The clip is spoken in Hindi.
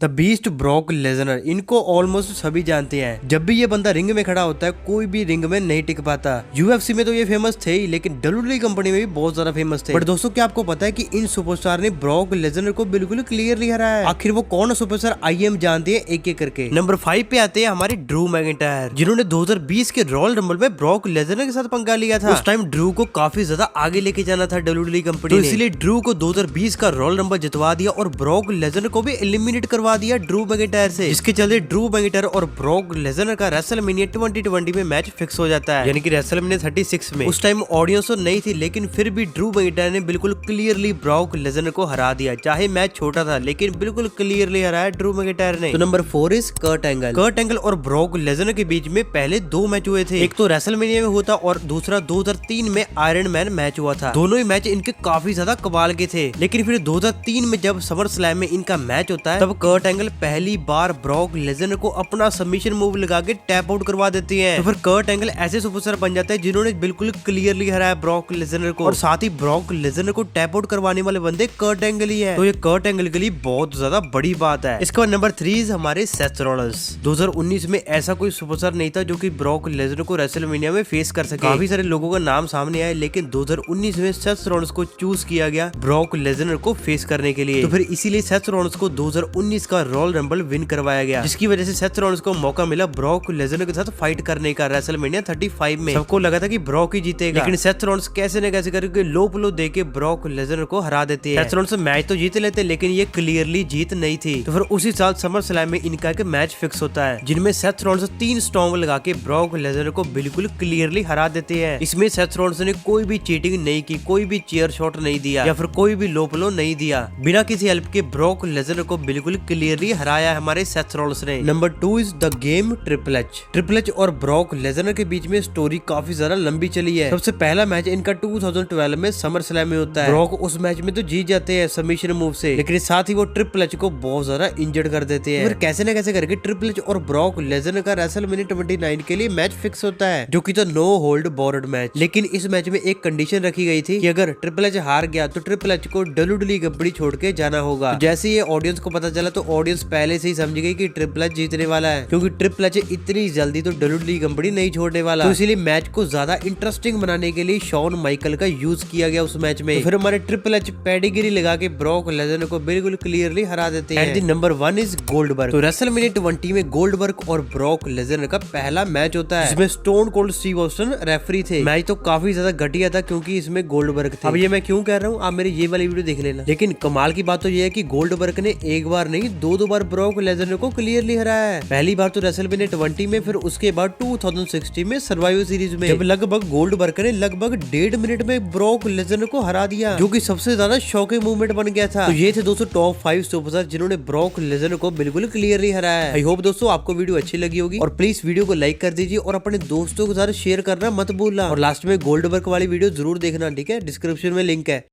द बीस्ट ब्रॉक लेसनर, इनको ऑलमोस्ट सभी जानते हैं। जब भी ये बंदा रिंग में खड़ा होता है कोई भी रिंग में नहीं टिक पाता। यूएफसी में तो ये फेमस थे ही, लेकिन डब्ल्यूडब्ल्यूई कंपनी में भी बहुत ज्यादा फेमस थे। बट दोस्तों क्या आपको पता है कि इन सुपरस्टार ने ब्रॉक लेसनर को बिल्कुल क्लियरली हराया है? आखिर वो कौन सुपरस्टार आइए हम जानते हैं एक एक करके। नंबर 5 पे आते हैं हमारे ड्रू मैकिंटायर, जिन्होंने 2020 के रॉयल रंबल में ब्रॉक लेसनर के साथ पंगा लिया था। उस टाइम ड्रू को काफी ज्यादा आगे लेके जाना था डब्ल्यूडब्ल्यूई कंपनी ने, इसलिए ड्रू को 2020 का रॉयल रंबल जितवा दिया और ब्रॉक लेसनर को भी एलिमिनेट करवा दिया ड्रू मैकिंटायर से, जिसके चलते ड्रू मैकिंटायर और ब्रॉक लेसनर का रेसलमेनिया 2020 में मैच फिक्स हो जाता है, यानी कि रेसलमेनिया 36 में। उस टाइम ऑडियंस तो नहीं थी, लेकिन फिर भी ड्रू मैकिंटायर ने बिल्कुल क्लियरली ब्रॉक लेसनर को हरा दिया। चाहे मैच छोटा था लेकिन बिल्कुल क्लियरली हराया ड्रू मैकिंटायर ने। तो number 4 is Kurt Angle. Kurt Angle और ब्रॉक लेसनर के बीच में पहले 2 मैच हुए थे, एक तो रेसलमेनिया में हुआ था और दूसरा 2003 में आयरन मैन मैच हुआ था। दोनों ही मैच इनके काफी ज्यादा कमाल के थे, लेकिन फिर 2003 में जब समर स्लैम में इनका मैच होता है तब कर्ट एंगल पहली बार ब्रॉक लेसनर को अपना सबमिशन मूव लगा के टैप आउट करवा देती हैं। तो फिर कर्ट एंगल ऐसे सुपरस्टार बन जाते हैं जिन्होंने बिल्कुल क्लियरली हराया ब्रॉक लेसनर को, और साथ ही ब्रॉक लेसनर को टैप आउट करवाने वाले बंदे कर्ट एंगल ही है। तो ये कर्ट एंगल के लिए बहुत ज्यादा बड़ी बात है। इसके बाद नंबर 3 हमारे सेथ रॉलिंस। 2019 में ऐसा कोई सुपरस्टार नहीं था जो कि ब्रॉक लेसनर को रेसलमेनिया में फेस कर सके। काफी सारे लोगों का नाम सामने आया, लेकिन 2019 में सेथ रॉलिंस को चूज किया गया ब्रॉक लेसनर को फेस करने के लिए। तो फिर इसीलिए सेथ रॉलिंस को 2019 का रॉयल रंबल विन करवाया गया, जिसकी वजह से सेथ रॉलिंस को मौका मिला ब्रॉक लेसनर के साथ फाइट करने का रेसलमेनिया 35 में। सबको लगा था कि ब्रॉक ही जीतेगा, लेकिन सेथ रॉलिंस कैसे न कैसे करके लो प्लो देके ब्रॉक लेसनर को हरा देते हैं। सेथ रॉलिंस मैच तो जीत लेते, लेकिन ये क्लियरली जीत नहीं थी। तो फिर उसी साल समर स्लैम में इनका एक मैच फिक्स होता है, जिनमें सेथ रॉलिंस 3 स्टॉम्प लगा के ब्रॉक लेसनर को बिल्कुल क्लियरली हरा देते हैं। इसमें सेथ रॉलिंस ने कोई भी चीटिंग नहीं की, कोई भी चेयर शॉट नहीं दिया या फिर कोई भी लो प्लो नहीं दिया। बिना किसी हेल्प के ब्रॉक लेसनर को बिल्कुल क्लियरली हराया हमारे सेथ रॉलिंस ने। Number 2 is the game triple H. Triple H और ब्रॉक लेसनर के बीच में स्टोरी काफी ज्यादा लंबी चली है। सबसे पहला मैच इनका 2012 में समर स्लैम में होता है। ब्रॉक उस मैच में तो जीत जाते हैं सबमिशन मूव से, लेकिन साथ ही वो ट्रिपल एच को बहुत ज्यादा इंजर्ड कर देते हैं। फिर कैसे न कैसे करके ट्रिपल एच और ब्रॉक लेसनर का रेसलमेनिया 29 के लिए मैच फिक्स होता है, जो कि तो नो होल्ड बॉर्ड मैच। लेकिन इस मैच में एक कंडीशन रखी गई थी कि अगर ट्रिपल एच हार गया तो ट्रिपल एच को डब्ल्यूडब्ल्यूई कंपनी छोड़ के जाना होगा। तो जैसे ये ऑडियंस को पता चला तो ऑडियंस पहले से ही समझ गई कि ट्रिपल एच जीतने वाला है, क्योंकि ट्रिपल एच इतनी जल्दी तो डब्ल्यूडब्ल्यूई कंपनी नहीं छोड़ने वाला। तो इसीलिए मैच को ज्यादा इंटरेस्टिंग बनाने के लिए शॉन माइकल का यूज किया गया उस मैच में। तो फिर हमारे ट्रिपल एच पेडिग्री लगा के ब्रॉक लेसनर को बिल्कुल क्लियरली हरा देते हैं। And number 1 is Goldberg. तो रेसलमेनिया 20 में गोल्डबर्ग और ब्रॉक लेसनर का पहला मैच होता है, जिसमें stone cold Steve Austin referee थे। मैच तो काफी ज्यादा घटिया था क्योंकि इसमें गोल्डबर्ग थे। अब ये मैं क्यों कह रहा हूँ, आप मेरी ये वाली वीडियो देख लेना। लेकिन कमाल की बात तो ये है कि गोल्डबर्ग ने एक बार नहीं 2 बार ब्रॉक लेसनर को क्लियरली हराया है। पहली बार तो रेसलमेनिया 20 में, फिर उसके बाद 2016 में सर्वाइवर सीरीज में, जब लगभग गोल्डबर्ग ने लगभग 1.5 मिनट में ब्रॉक लेसनर को हरा दिया, जो कि सबसे ज्यादा शॉकिंग मूवमेंट बन गया था। तो ये थे दोस्तों टॉप 5 सुपरस्टार जिन्होंने ब्रॉक लेसनर को बिल्कुल क्लियरली हराया है। आई होप दोस्तों आपको वीडियो अच्छी लगी होगी, और प्लीज वीडियो को लाइक कर दीजिए और अपने दोस्तों के साथ शेयर करना मत भूलना। और लास्ट में गोल्डबर्ग वाली वीडियो जरूर देखना, ठीक है? डिस्क्रिप्शन में लिंक है।